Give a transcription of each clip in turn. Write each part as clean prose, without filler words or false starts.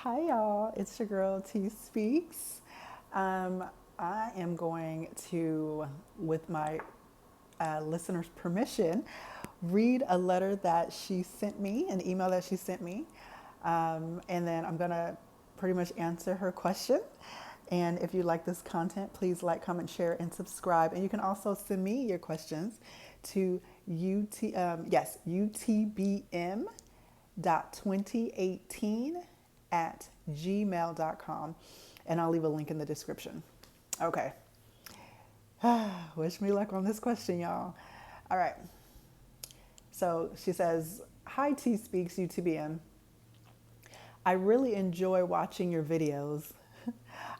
Hi, y'all. It's your girl T Speaks. I am going to, with my listener's permission, read a letter that she sent me, an email that she sent me. And then I'm going to pretty much answer her question. And if you like this content, please like, comment, share, and subscribe. And you can also send me your questions to utbm.2018 at gmail.com. And I'll leave a link in the description. Okay. Wish me luck on this question, y'all. All right. So she says, "Hi, T Speaks UTBM. I really enjoy watching your videos.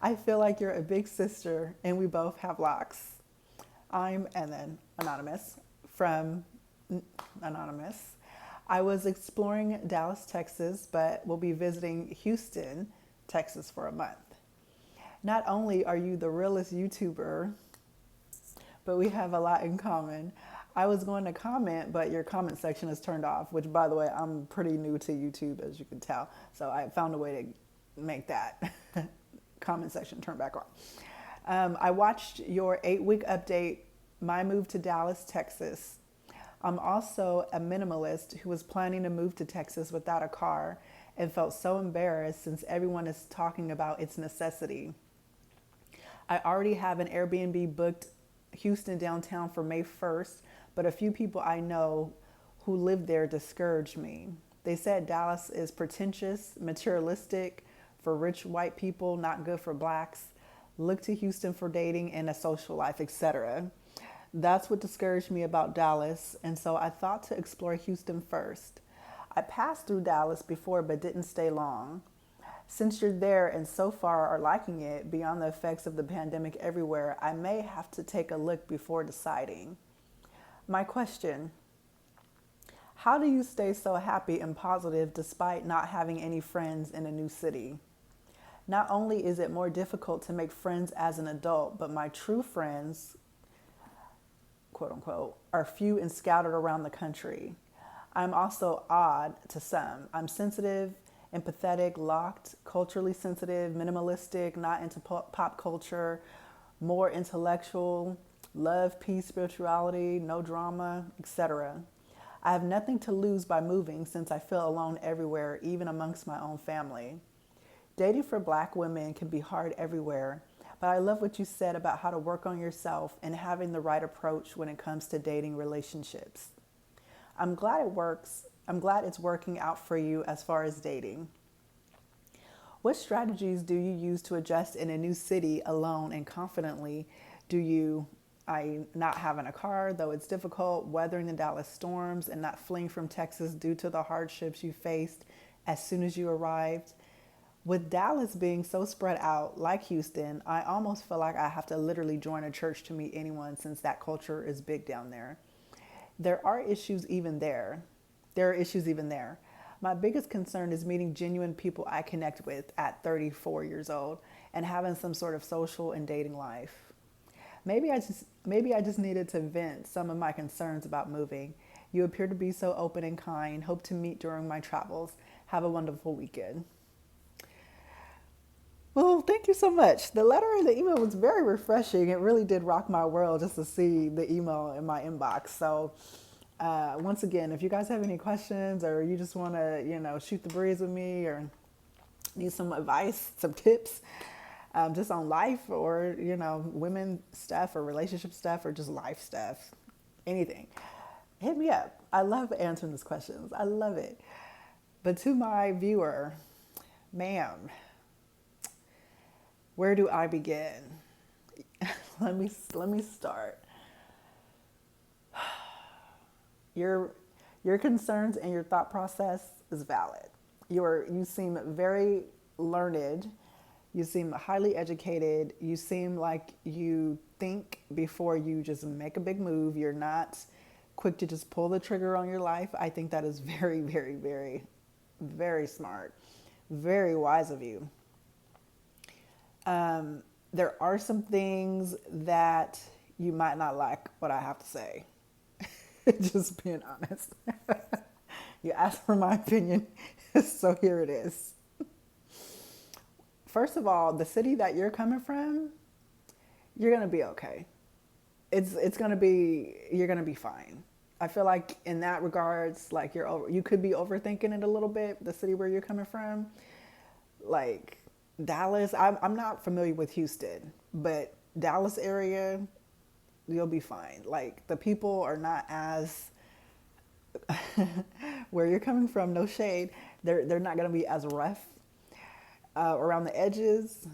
I feel like you're a big sister and we both have locks. I'm," and then anonymous, from anonymous. "I was exploring Dallas, Texas, but will be visiting Houston, Texas for a month. Not only are you the realest YouTuber, but we have a lot in common. I was going to comment, but your comment section is turned off," which, by the way, I'm pretty new to YouTube, as you can tell. So I found a way to make that comment section turn back on. "I watched your 8-week update, my move to Dallas, Texas. I'm also a minimalist who was planning to move to Texas without a car and felt so embarrassed since everyone is talking about its necessity. I already have an Airbnb booked Houston downtown for May 1st, but a few people I know who live there discouraged me. They said Dallas is pretentious, materialistic, for rich white people, not good for blacks. Look to Houston for dating and a social life, etc. That's what discouraged me about Dallas, and so I thought to explore Houston first. I passed through Dallas before but didn't stay long. Since you're there and so far are liking it, beyond the effects of the pandemic everywhere, I may have to take a look before deciding. My question: how do you stay so happy and positive despite not having any friends in a new city? Not only is it more difficult to make friends as an adult, but my true friends, quote unquote, are few and scattered around the country. I'm also odd to some. I'm sensitive, empathetic, locked, culturally sensitive, minimalistic, not into pop culture, more intellectual, love, peace, spirituality, no drama, etc. I have nothing to lose by moving since I feel alone everywhere, even amongst my own family. Dating for black women can be hard everywhere, but I love what you said about how to work on yourself and having the right approach when it comes to dating relationships. I'm glad it works. I'm glad it's working out for you as far as dating. What strategies do you use to adjust in a new city alone and confidently? Do you, not having a car, though it's difficult, weathering the Dallas storms, and not fleeing from Texas due to the hardships you faced as soon as you arrived? With Dallas being so spread out, like Houston, I almost feel like I have to literally join a church to meet anyone since that culture is big down there. There are issues even there. There are issues even there. My biggest concern is meeting genuine people I connect with at 34 years old and having some sort of social and dating life. Maybe I just needed to vent some of my concerns about moving. You appear to be so open and kind. Hope to meet during my travels. Have a wonderful weekend." Well, thank you so much. The letter and the email was very refreshing. It really did rock my world just to see the email in my inbox. So, once again, if you guys have any questions or you just want to, shoot the breeze with me or need some advice, some tips, just on life or, women stuff or relationship stuff or just life stuff, anything, hit me up. I love answering these questions. I love it. But to my viewer, ma'am, where do I begin? let me start. Your concerns and your thought process is valid. You seem very learned. You seem highly educated. You seem like you think before you just make a big move. You're not quick to just pull the trigger on your life. I think that is very, very, very, very smart, very wise of you. There are some things that you might not like what I have to say. Just being honest. You asked for my opinion, so here it is. first of all, the city that you're coming from, you're gonna be okay. It's gonna be you're gonna be fine. I feel like in that regards, like you could be overthinking it a little bit. The city where you're coming from, like Dallas. I'm not familiar with Houston, but Dallas area, you'll be fine. Like the people are not as where you're coming from. No shade. They're not gonna be as rough around the edges.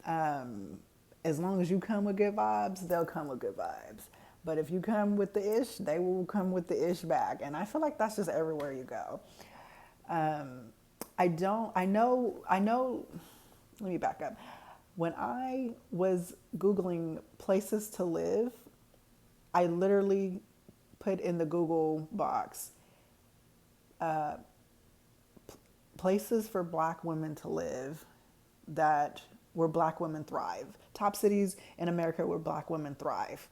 As long as you come with good vibes, they'll come with good vibes. But if you come with the ish, they will come with the ish back. And I feel like that's just everywhere you go. I know, let me back up. When I was Googling places to live, I literally put in the Google box, places for black women to live that where black women thrive. Top cities in America where black women thrive.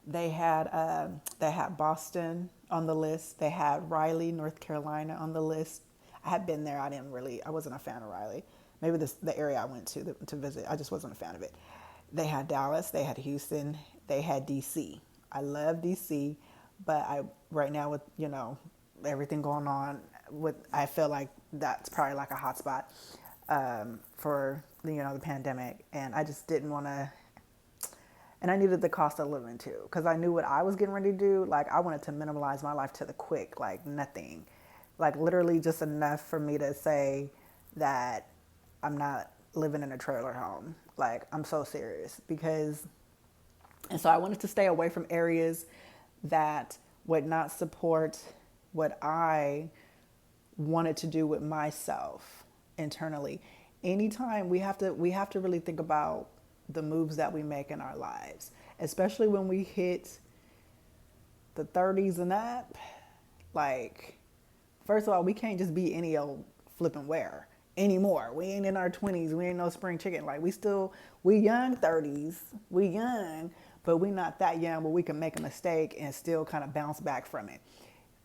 They had Boston on the list. They had Raleigh, North Carolina on the list. I had been there. I wasn't a fan of Raleigh. Maybe the area I went to visit, I just wasn't a fan of it. They had Dallas. They had Houston. They had DC. I love DC, but right now with everything going on, I feel like that's probably like a hot spot for the pandemic, and I just didn't want to. And I needed the cost of living too, because I knew what I was getting ready to do. Like I wanted to minimalize my life to the quick, like nothing, like literally just enough for me to say that I'm not living in a trailer home. Like I'm so serious and so I wanted to stay away from areas that would not support what I wanted to do with myself internally. Anytime we have to really think about the moves that we make in our lives, especially when we hit the 30s and up. Like, first of all, we can't just be any old flipping wear anymore. We ain't in our 20s. We ain't no spring chicken. Like we young 30s. We young, but we not that young where we can make a mistake and still kind of bounce back from it.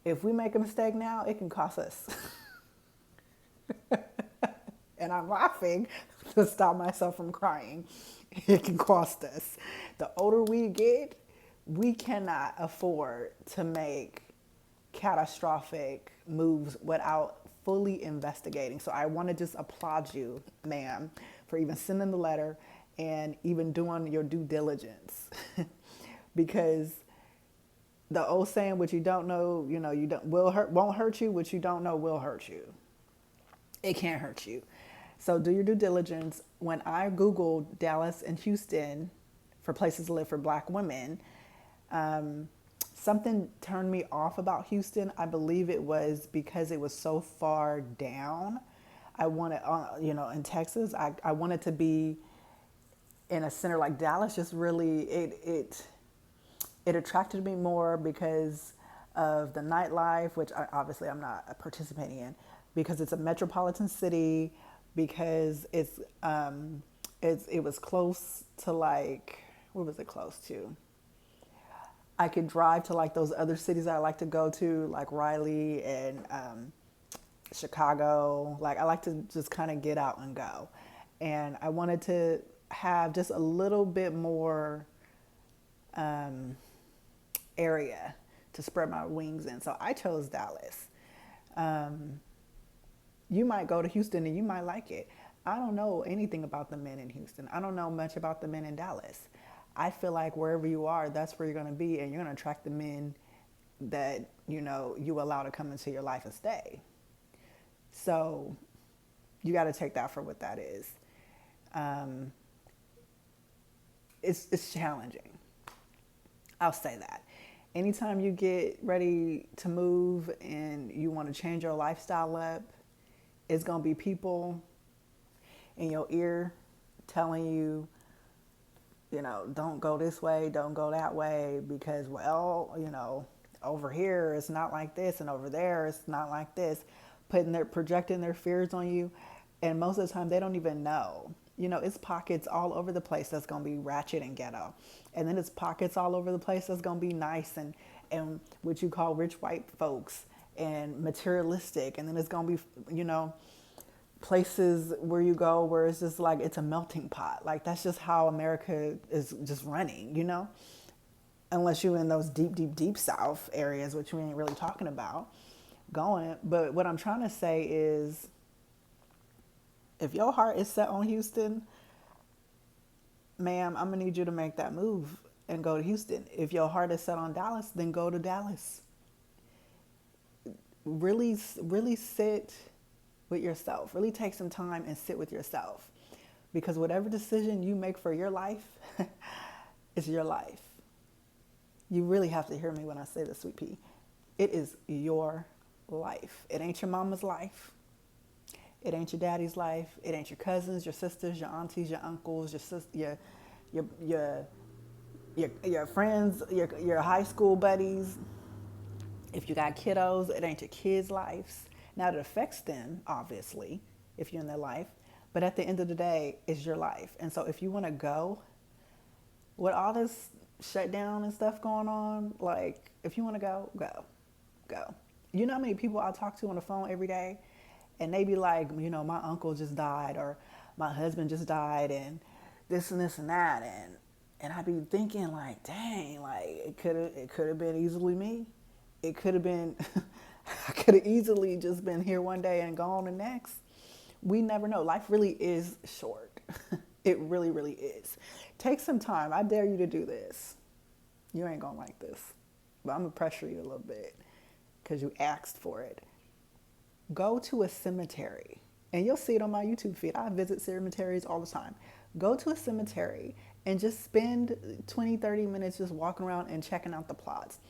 If we make a mistake now, it can cost us. And I'm laughing to stop myself from crying. It can cost us. The older we get, we cannot afford to make catastrophic moves without fully investigating. So I want to just applaud you, ma'am, for even sending the letter and even doing your due diligence. Because the old saying, what you don't know, won't hurt you, what you don't know will hurt you. It can't hurt you. So do your due diligence. When I Googled Dallas and Houston for places to live for black women, something turned me off about Houston. I believe it was because it was so far down. I wanted, in Texas, I wanted to be in a center like Dallas. Just really, it attracted me more because of the nightlife, which obviously I'm not participating in, because it's a metropolitan city, because it was close to like, what was it close to? I could drive to like those other cities that I like to go to, like Raleigh and Chicago. Like I like to just kind of get out and go. And I wanted to have just a little bit more area to spread my wings in. So I chose Dallas. You might go to Houston and you might like it. I don't know anything about the men in Houston. I don't know much about the men in Dallas. I feel like wherever you are, that's where you're going to be, and you're going to attract the men that, you allow to come into your life and stay. So you got to take that for what that is. It's challenging. I'll say that. Anytime you get ready to move and you want to change your lifestyle up, it's going to be people in your ear telling you, don't go this way, don't go that way, because, over here it's not like this, and over there it's not like this, projecting their fears on you. And most of the time they don't even know. It's pockets all over the place that's going to be ratchet and ghetto. And then it's pockets all over the place that's going to be nice and what you call rich white folks and materialistic. And then it's going to be, places where you go where it's just like it's a melting pot. Like that's just how America is just running, you know? Unless you're in those deep, deep, deep South areas, which we ain't really talking about going. But what I'm trying to say is if your heart is set on Houston, ma'am, I'm gonna need you to make that move and go to Houston. If your heart is set on Dallas, then go to Dallas. Really, really sit with yourself. Really take some time and sit with yourself. Because whatever decision you make for your life is your life. You really have to hear me when I say this, sweet pea. It is your life. It ain't your mama's life. It ain't your daddy's life. It ain't your cousins, your sisters, your aunties, your uncles, your friends, your high school buddies. If you got kiddos, it ain't your kids' lives. Now it affects them, obviously, if you're in their life. But at the end of the day, it's your life. And so if you want to go, with all this shutdown and stuff going on, like if you want to go, go. You know how many people I talk to on the phone every day? And they be like, you know, my uncle just died or my husband just died and this and this and that. And I be thinking like, dang, like it could have been easily me. It could have been, I could have easily just been here one day and gone the next. We never know. Life really is short. It really, really is. Take some time. I dare you to do this. You ain't gonna like this, but I'm gonna pressure you a little bit because you asked for it. Go to a cemetery, and you'll see it on my YouTube feed. I visit cemeteries all the time. Go to a cemetery and just spend 20, 30 minutes just walking around and checking out the plots.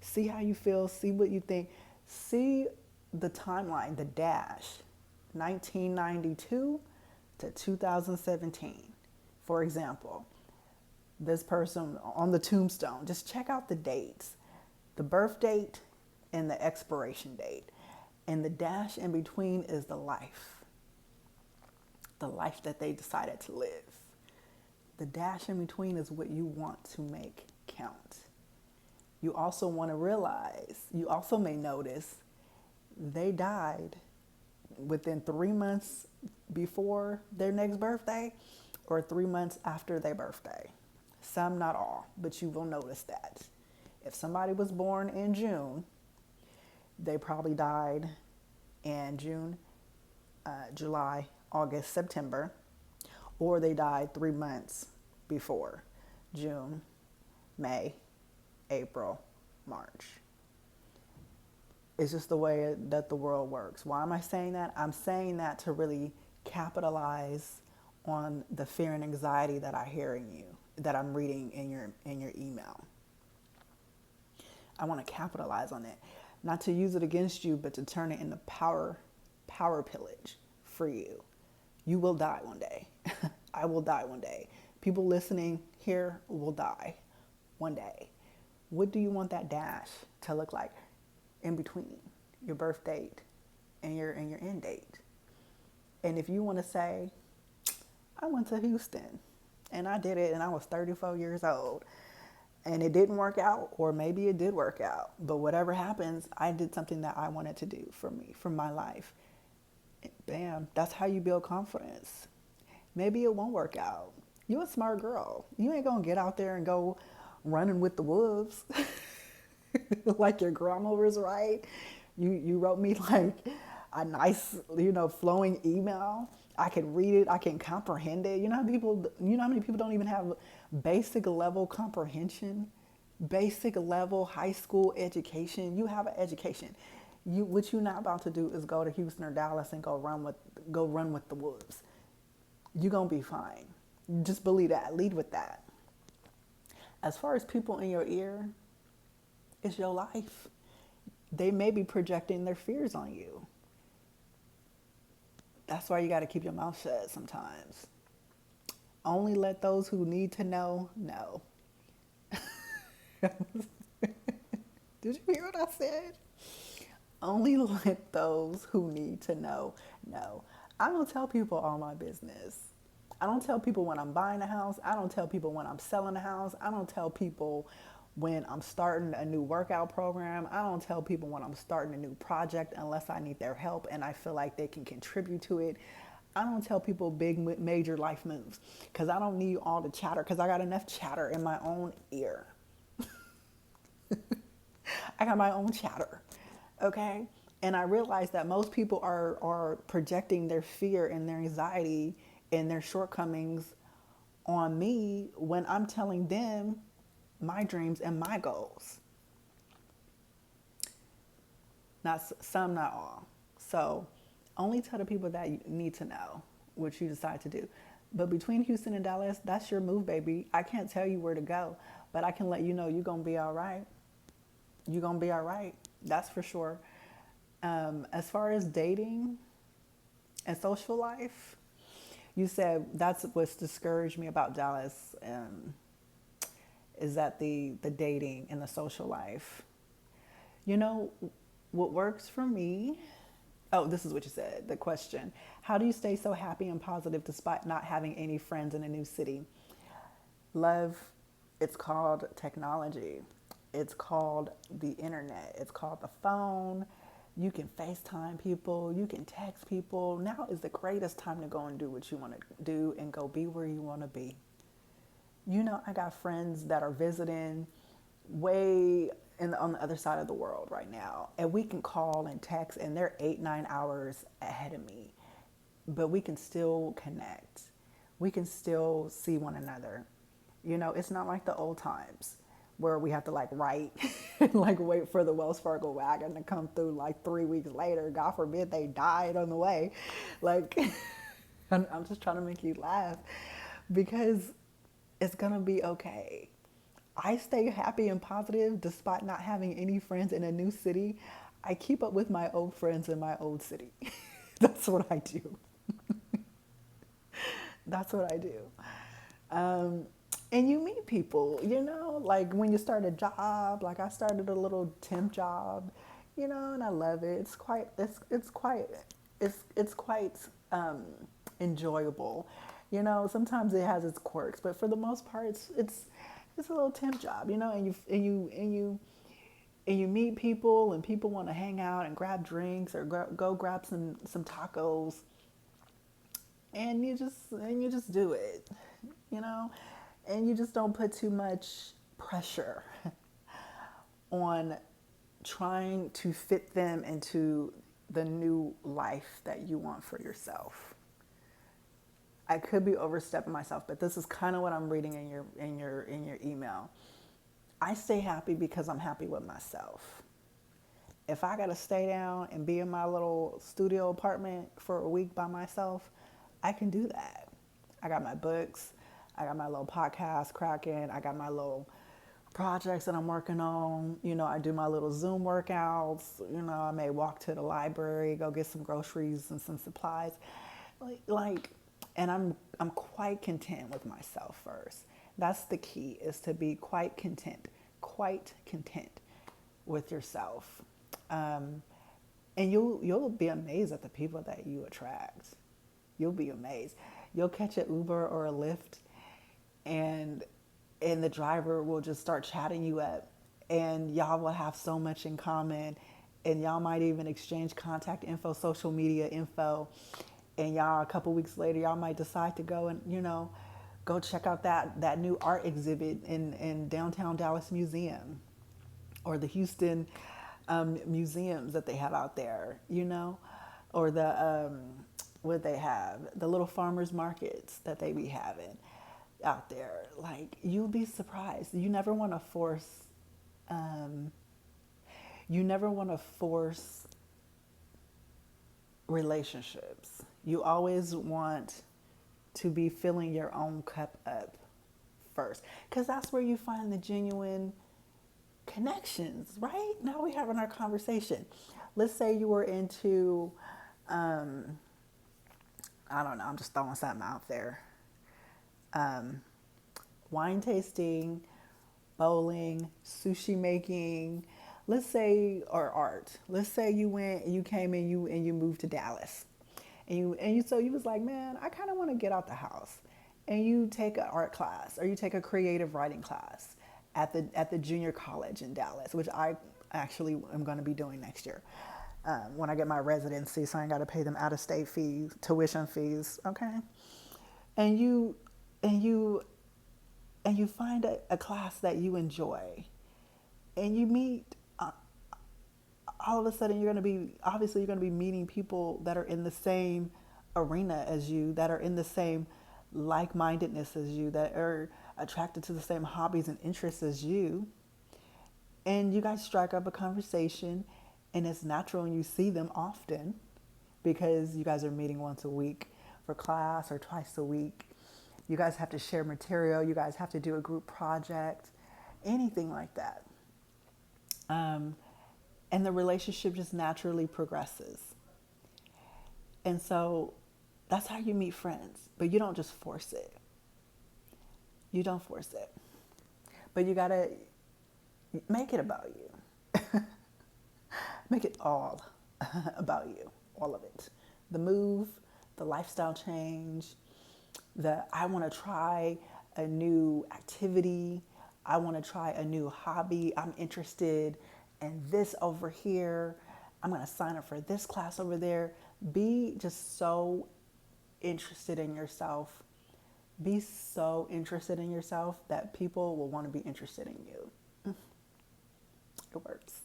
See how you feel, see what you think. See the timeline, the dash, 1992 to 2017. For example, this person on the tombstone, just check out the dates, the birth date and the expiration date. And the dash in between is the life that they decided to live. The dash in between is what you want to make count. You also want to realize, you also may notice they died within 3 months before their next birthday or 3 months after their birthday. Some, not all, but you will notice that. If somebody was born in June, they probably died in June, July, August, September, or they died 3 months before June, May, April, March. It's just the way that the world works. Why am I saying that? I'm saying that to really capitalize on the fear and anxiety that I hear in you, that I'm reading in your email. I want to capitalize on it. Not to use it against you, but to turn it into power pillage for you. You will die one day. I will die one day. People listening here will die one day. What do you want that dash to look like in between your birth date and your end date? And if you want to say, I went to Houston and I did it and I was 34 years old and it didn't work out, or maybe it did work out, but whatever happens, I did something that I wanted to do for me, for my life. Bam, that's how you build confidence. Maybe it won't work out. You're a smart girl. You ain't gonna get out there and go running with the wolves like your grandma was, right? You wrote me like a nice, flowing email. I can read it. I can comprehend it. You know how many people don't even have basic level comprehension, basic level high school education. You have an education. What you're not about to do is go to Houston or Dallas and go run with the wolves. You're gonna be fine. Just believe that. Lead with that. As far as people in your ear, it's your life. They may be projecting their fears on you. That's why you got to keep your mouth shut sometimes. Only let those who need to know. Did you hear what I said? Only let those who need to know. I don't tell people all my business. I don't tell people when I'm buying a house. I don't tell people when I'm selling a house. I don't tell people When I'm starting a new workout program, I don't tell people when I'm starting a new project unless I need their help and I feel like they can contribute to it. I don't tell people big major life moves because I don't need all the chatter because I got enough chatter in my own ear. I got my own chatter. Okay. And I realize that most people are projecting their fear and their anxiety and their shortcomings on me when I'm telling them my dreams and my goals. Not some, not all. So only tell the people that you need to know what you decide to do. But between Houston and Dallas, that's your move, baby. I can't tell you where to go, but I can let you know you're going to be all right. You're going to be all right. That's for sure. As far as dating and social life, you said that's what's discouraged me about Dallas, is that the dating and the social life. You know, what works for me, oh, this is what you said, the question. How do you stay so happy and positive despite not having any friends in a new city? Love, it's called technology. It's called the internet. It's called the phone. You can FaceTime people. You can text people. Now is the greatest time to go and do what you want to do and go be where you want to be. You know, I got friends that are visiting way on the other side of the world right now, and we can call and text, and they're 8-9 hours ahead of me, but we can still connect. We can still see one another. You know, it's not like the old times where we have to like write and like wait for the Wells Fargo wagon to come through like 3 weeks later. God forbid they died on the way. Like, I'm just trying to make you laugh because it's gonna be okay. I stay happy and positive despite not having any friends in a new city. I keep up with my old friends in my old city. That's what I do. That's what I do. And you meet people, you know, like when you start a job, like I started a little temp job, you know, and I love it. It's quite enjoyable. You know, sometimes it has its quirks, but for the most part, it's a little temp job, you know, and you meet people, and people want to hang out and grab drinks or go grab some tacos, and you just do it, you know, and you just don't put too much pressure on trying to fit them into the new life that you want for yourself. I could be overstepping myself, but this is kind of what I'm reading in your email. I stay happy because I'm happy with myself. If I gotta stay down and be in my little studio apartment for a week by myself, I can do that. I got my books, I got my little podcast cracking, I got my little projects that I'm working on. You know, I do my little Zoom workouts. You know, I may walk to the library, go get some groceries and some supplies. Like and I'm quite content with myself first. That's the key, is to be quite content with yourself. And you'll be amazed at the people that you attract. You'll be amazed. You'll catch an Uber or a Lyft, and the driver will just start chatting you up, and y'all will have so much in common, and y'all might even exchange contact info, social media info, and y'all a couple weeks later y'all might decide to go and, you know, go check out that new art exhibit in downtown Dallas Museum, or the Houston museums that they have out there, you know, or the what they have, the little farmers markets that they be having out there. Like, you'll be surprised. You never want to force relationships. You always want to be filling your own cup up first, because that's where you find the genuine connections, right? Now we're having our conversation. Let's say you were into, I don't know, I'm just throwing something out there. Wine tasting, bowling, sushi making, let's say, or art. Let's say you came and you moved to Dallas. So you was like, man, I kind of want to get out the house. And you take an art class, or you take a creative writing class at the junior college in Dallas, which I actually am going to be doing next year when I get my residency. So I ain't got to pay them out of state fees, tuition fees. Okay, and you and you and you find a class that you enjoy, and you meet. All of a sudden, you're going to be meeting people that are in the same arena as you, that are in the same like-mindedness as you, that are attracted to the same hobbies and interests as you. And you guys strike up a conversation, and it's natural, and you see them often because you guys are meeting once a week for class or twice a week. You guys have to share material. You guys have to do a group project, anything like that. And the relationship just naturally progresses. And so that's how you meet friends, but you don't just force it. You don't force it. But you gotta make it about you. Make it all about you, all of it. The move, the lifestyle change, I want to try a new activity. I want to try a new hobby. I'm interested in this over here. I'm going to sign up for this class over there. Be just so interested in yourself. Be so interested in yourself that people will want to be interested in you. It works.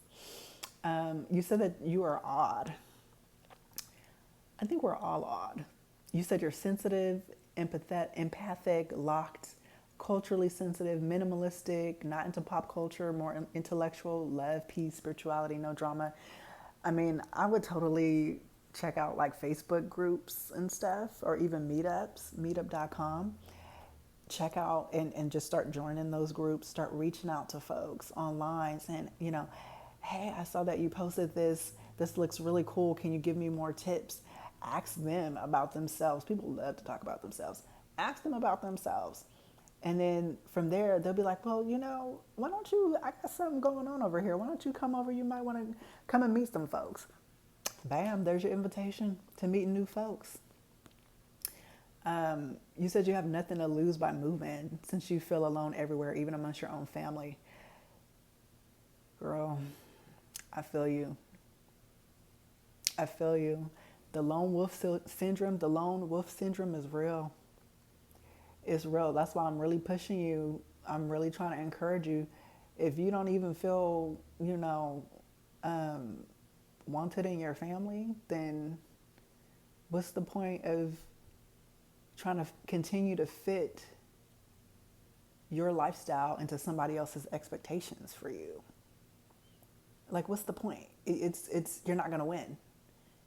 You said that you are odd. I think we're all odd. You said you're sensitive, empathic, locked, culturally sensitive, minimalistic, not into pop culture, more intellectual, love, peace, spirituality, no drama. I mean, I would totally check out like Facebook groups and stuff, or even meetups, meetup.com. Check out and just start joining those groups, start reaching out to folks online saying, hey, I saw that you posted this. This looks really cool. Can you give me more tips? Ask them about themselves. People love to talk about themselves. Ask them about themselves. And then from there, they'll be like, well, why don't you, I got something going on over here. Why don't you come over? You might want to come and meet some folks. Bam, there's your invitation to meeting new folks. You said you have nothing to lose by moving since you feel alone everywhere, even amongst your own family. Girl, I feel you. I feel you. The lone wolf syndrome is real. It's real. That's why I'm really pushing you. I'm really trying to encourage you. If you don't even feel, wanted in your family, then what's the point of trying to continue to fit your lifestyle into somebody else's expectations for you? Like, what's the point? It's you're not gonna win.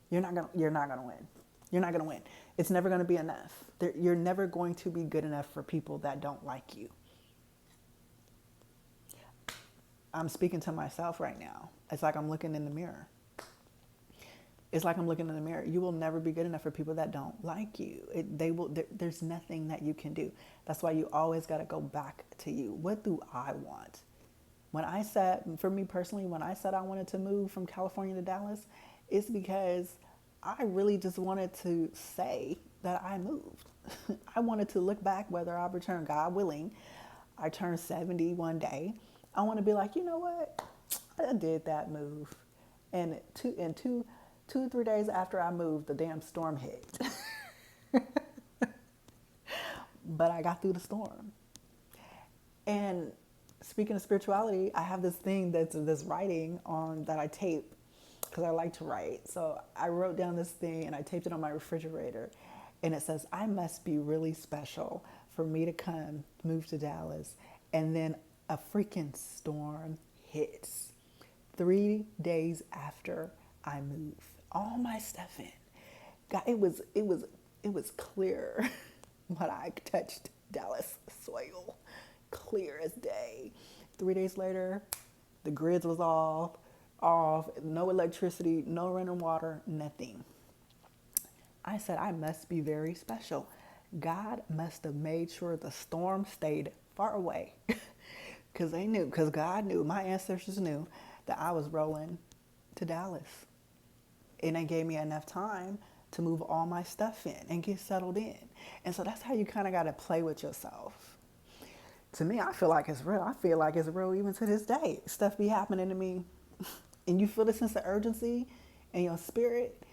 You're not gonna win. You're not gonna win. It's never gonna be enough. You're never going to be good enough for people that don't like you. I'm speaking to myself right now. It's like I'm looking in the mirror. You will never be good enough for people that don't like you. There's nothing that you can do. That's why you always got to go back to you. What do I want? For me personally, when I said I wanted to move from California to Dallas, it's because I really just wanted to say that I moved. I wanted to look back, whether I return, God willing, I turn 70 one day. I want to be like, you know what? I did that move. And 3 days after I moved, the damn storm hit. But I got through the storm. And speaking of spirituality, I have this thing that's this writing on that I tape because I like to write. So I wrote down this thing and I taped it on my refrigerator. And it says, I must be really special for me to move to Dallas. And then a freaking storm hits 3 days after I move. All my stuff in. God, it was clear when I touched Dallas soil. Clear as day. 3 days later, the grids was off, no electricity, no running water, nothing. I said, I must be very special. God must have made sure the storm stayed far away. Because God knew, my ancestors knew that I was rolling to Dallas. And they gave me enough time to move all my stuff in and get settled in. And so that's how you kind of got to play with yourself. To me, I feel like it's real. I feel like it's real even to this day. Stuff be happening to me, and you feel the sense of urgency in your spirit,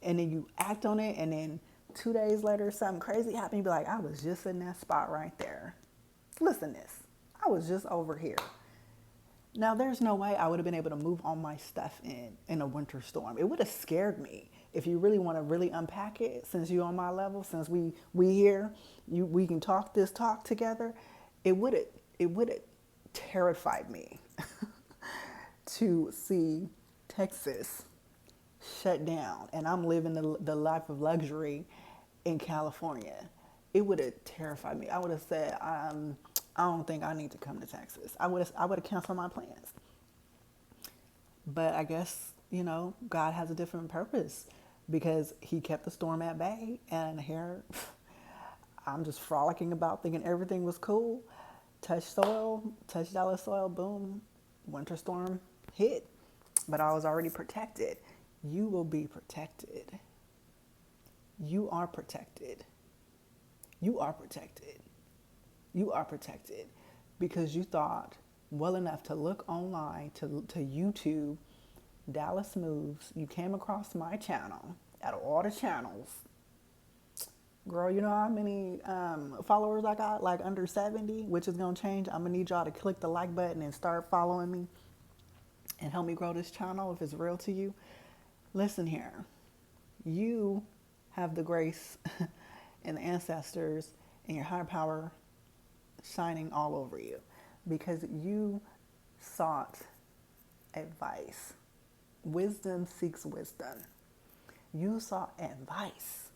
and then you act on it, and then 2 days later, something crazy happened. You be like, I was just in that spot right there. Listen, this. I was just over here. Now, there's no way I would have been able to move all my stuff in a winter storm. It would have scared me. If you really want to really unpack it, since you're on my level, since we here, we can talk this talk together. It would have terrified me to see Texas shut down, and I'm living the life of luxury in California. It would have terrified me. I would have said, I don't think I need to come to Texas. I would have canceled my plans. But I guess, God has a different purpose, because he kept the storm at bay, and here I'm just frolicking about thinking everything was cool. Touch dollar soil, boom, winter storm hit. But I was already protected. You will be protected. You are protected. You are protected. You are protected because you thought well enough to look online, to YouTube Dallas Moves. You came across my channel out of all the channels. Girl, you know how many followers I got? Like under 70, which is going to change. I'm going to need y'all to click the like button and start following me and help me grow this channel if it's real to you. Listen here. You have the grace and the ancestors and your higher power shining all over you because you sought advice. Wisdom seeks wisdom. You sought advice.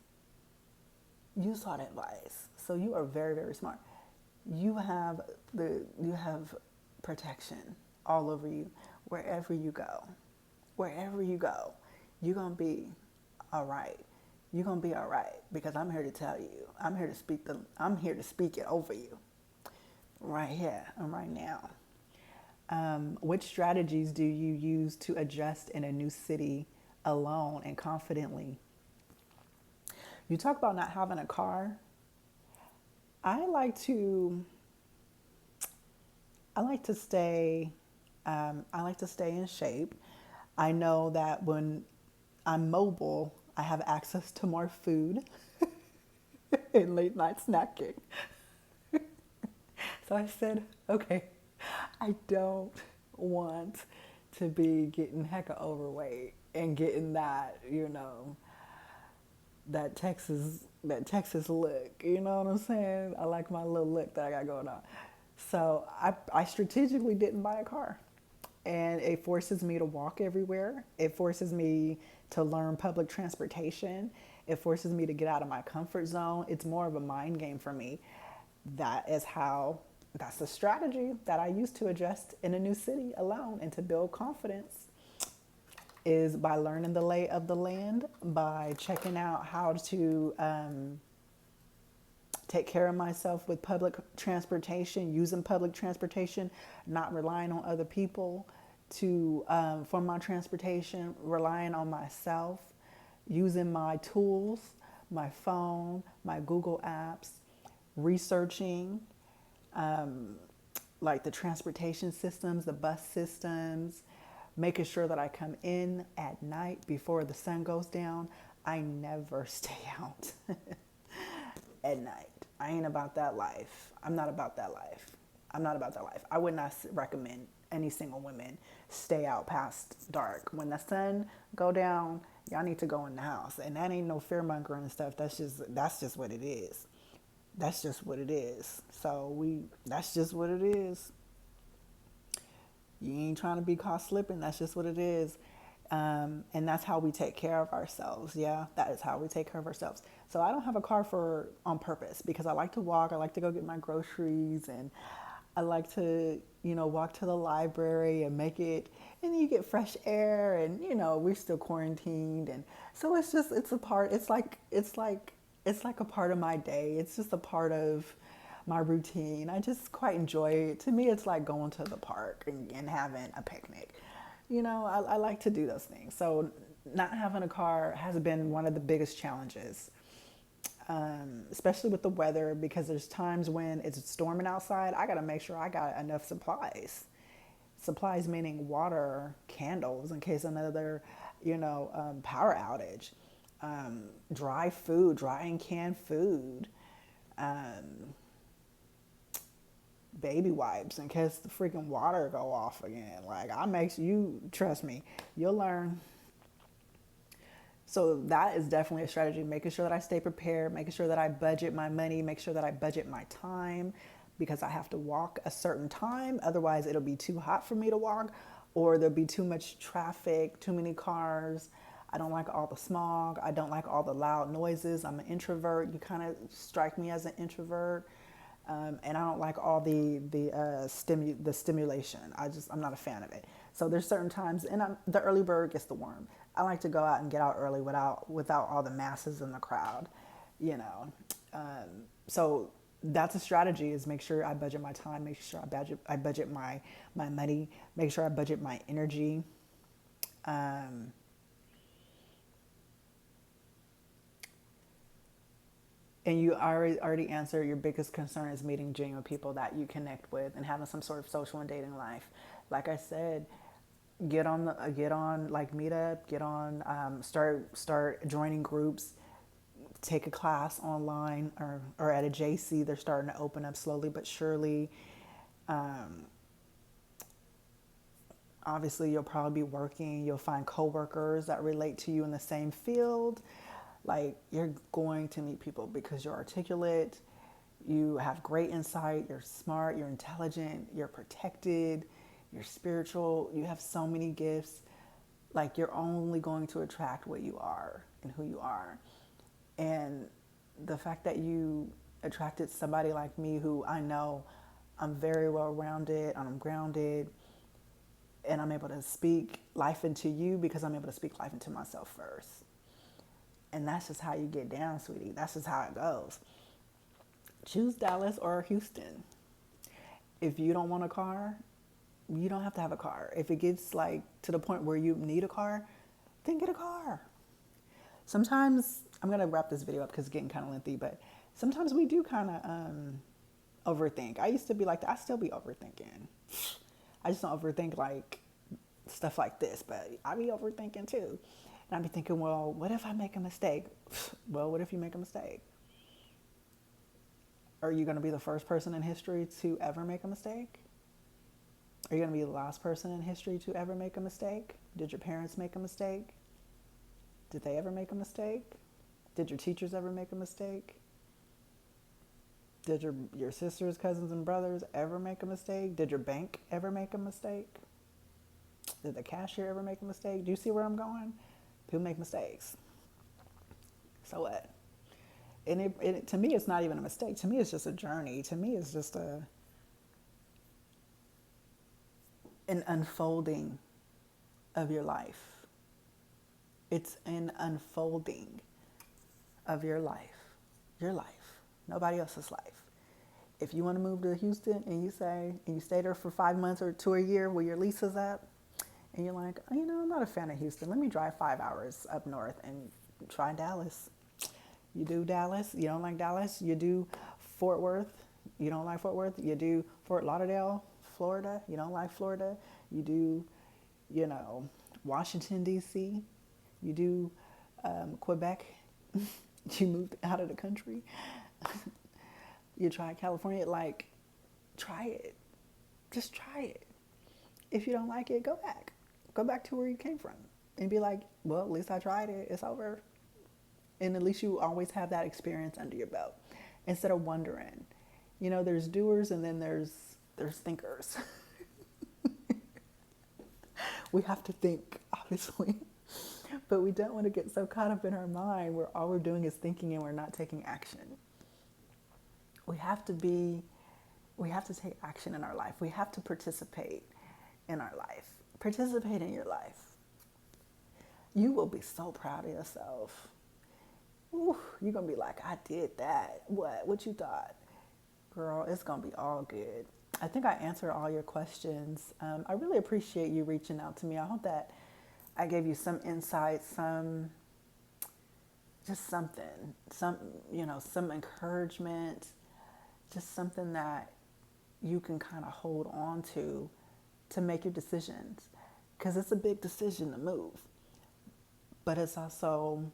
You sought advice. So you are very, very smart. You have protection all over you wherever you go. Wherever you go, you're going to be all right. You're going to be all right because I'm here to tell you. I'm here to speak it over you. Right here and right now. Which strategies do you use to adjust in a new city alone and confidently? You talk about not having a car. I like to stay in shape. I know that when I'm mobile, I have access to more food and late night snacking. So I said, okay, I don't want to be getting hecka overweight and getting that, that Texas look. You know what I'm saying? I like my little look that I got going on. So I strategically didn't buy a car. And it forces me to walk everywhere. It forces me to learn public transportation. It forces me to get out of my comfort zone. It's more of a mind game for me. That's the strategy that I use to adjust in a new city alone and to build confidence is by learning the lay of the land, by checking out how to take care of myself with public transportation, using public transportation, not relying on other people for my transportation, relying on myself, using my tools, my phone, my Google apps, researching like the transportation systems, the bus systems, making sure that I come in at night before the sun goes down. I never stay out at night. I ain't about that life. I'm not about that life. I would not recommend any single women stay out past dark. When the sun go down, y'all need to go in the house. And that ain't no fear mongering and stuff. That's just what it is. That's just what it is. That's just what it is. You ain't trying to be caught slipping. That's just what it is. And that's how we take care of ourselves. Yeah, that is how we take care of ourselves. So I don't have a car on purpose because I like to walk. I like to go get my groceries and I like to, walk to the library and make it, and then you get fresh air and, we're still quarantined. And so it's a part a part of my day. It's just a part of my routine. I just quite enjoy it. To me, it's like going to the park and having a picnic. I like to do those things. So not having a car has been one of the biggest challenges. especially with the weather, because there's times when it's storming outside. I got to make sure I got enough supplies. Supplies meaning water, candles in case another, power outage, dry food, dry and canned food, um, baby wipes in case the freaking water go off again. Like I make you trust me, you'll learn. So that is definitely a strategy, making sure that I stay prepared, making sure that I budget my money, make sure that I budget my time because I have to walk a certain time. Otherwise, it'll be too hot for me to walk or there'll be too much traffic, too many cars. I don't like all the smog. I don't like all the loud noises. I'm an introvert. You kind of strike me as an introvert. And I don't like all the stimulation. I'm not a fan of it. So there's certain times, and the early bird gets the worm. I like to go out and get out early without all the masses in the crowd, you know. So that's a strategy: is make sure I budget my time, make sure I budget my money, make sure I budget my energy. Um, And you already answered your biggest concern is meeting genuine people that you connect with and having some sort of social and dating life. Like I said, get on like Meetup, get on start joining groups, take a class online or at a JC. They're starting to open up slowly but surely. Um, Obviously, you'll probably be working. You'll find coworkers that relate to you in the same field. Like you're going to meet people because you're articulate, you have great insight, you're smart, you're intelligent, you're protected, you're spiritual, you have so many gifts. Like you're only going to attract what you are and who you are. And the fact that you attracted somebody like me who I know I'm very well rounded, I'm grounded, and I'm able to speak life into you because I'm able to speak life into myself first. And that's just how you get down, sweetie. That's just how it goes. Choose Dallas or Houston. If you don't want a car, you don't have to have a car. If it gets like to the point where you need a car, then get a car. Sometimes, I'm going to wrap this video up because it's getting kind of lengthy, but sometimes we do kind of overthink. I used to be like that. I still be overthinking. I just don't overthink like stuff like this, but I be overthinking too. And I'd be thinking, well, what if I make a mistake? Well, what if you make a mistake? Are you going to be the first person in history to ever make a mistake? Are you going to be the last person in history to ever make a mistake? Did your parents make a mistake? Did they ever make a mistake? Did your teachers ever make a mistake? Did your sisters, cousins, and brothers ever make a mistake? Did your bank ever make a mistake? Did the cashier ever make a mistake? Do you see where I'm going? People make mistakes. So what? And it to me, it's not even a mistake. To me, it's just a journey. To me, it's just an unfolding of your life. It's an unfolding of your life. Your life. Nobody else's life. If you want to move to Houston and you stay there for 5 months or to a year where your lease is up, and you're like, I'm not a fan of Houston. Let me drive 5 hours up north and try Dallas. You do Dallas. You don't like Dallas. You do Fort Worth. You don't like Fort Worth. You do Fort Lauderdale, Florida. You don't like Florida. You do, Washington, D.C. You do Quebec. You moved out of the country. You try California. Like, try it. Just try it. If you don't like it, go back. Go back to where you came from and be like, well, at least I tried it. It's over. And at least you always have that experience under your belt instead of wondering. There's doers and then there's thinkers. We have to think, obviously, but we don't want to get so caught up in our mind where all we're doing is thinking and we're not taking action. We have to take action in our life. We have to participate in our life. Participate in your life. You will be so proud of yourself. Ooh, you're going to be like, I did that. What you thought? Girl, it's going to be all good. I think I answered all your questions. I really appreciate you reaching out to me. I hope that I gave you some insight, some just something, some encouragement, just something that you can kind of hold on to make your decisions. Because it's a big decision to move. But it's also,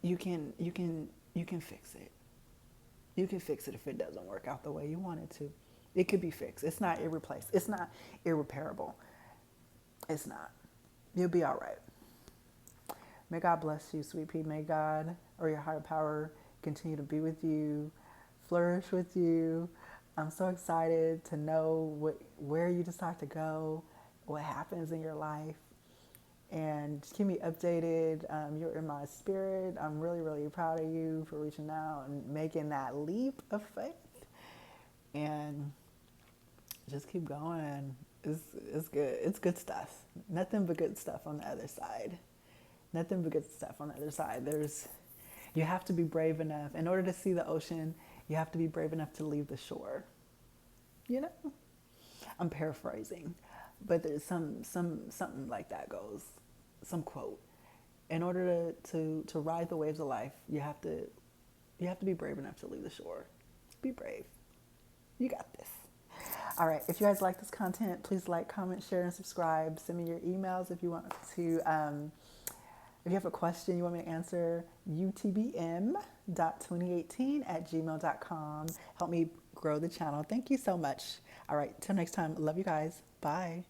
you can fix it. You can fix it if it doesn't work out the way you want it to. It could be fixed. It's not irreplaceable. It's not irreparable. It's not. You'll be all right. May God bless you, sweet pea. May God or your higher power continue to be with you, flourish with you. I'm so excited to know where you decide to go, what happens in your life, and just keep me updated. You're in my spirit. I'm really, really proud of you for reaching out and making that leap of faith. And just keep going. It's good. It's good stuff. Nothing but good stuff on the other side. Nothing but good stuff on the other side. You have to be brave enough. In order to see the ocean, you have to be brave enough to leave the shore. You know? I'm paraphrasing, but there's something like that goes, some quote. In order to ride the waves of life, you have to be brave enough to leave the shore. Be brave. You got this. All right. If you guys like this content, please like, comment, share, and subscribe. Send me your emails if you want to. If you have a question you want me to answer, utbm.2018@gmail.com. Help me grow the channel. Thank you so much. All right. Till next time. Love you guys. Bye.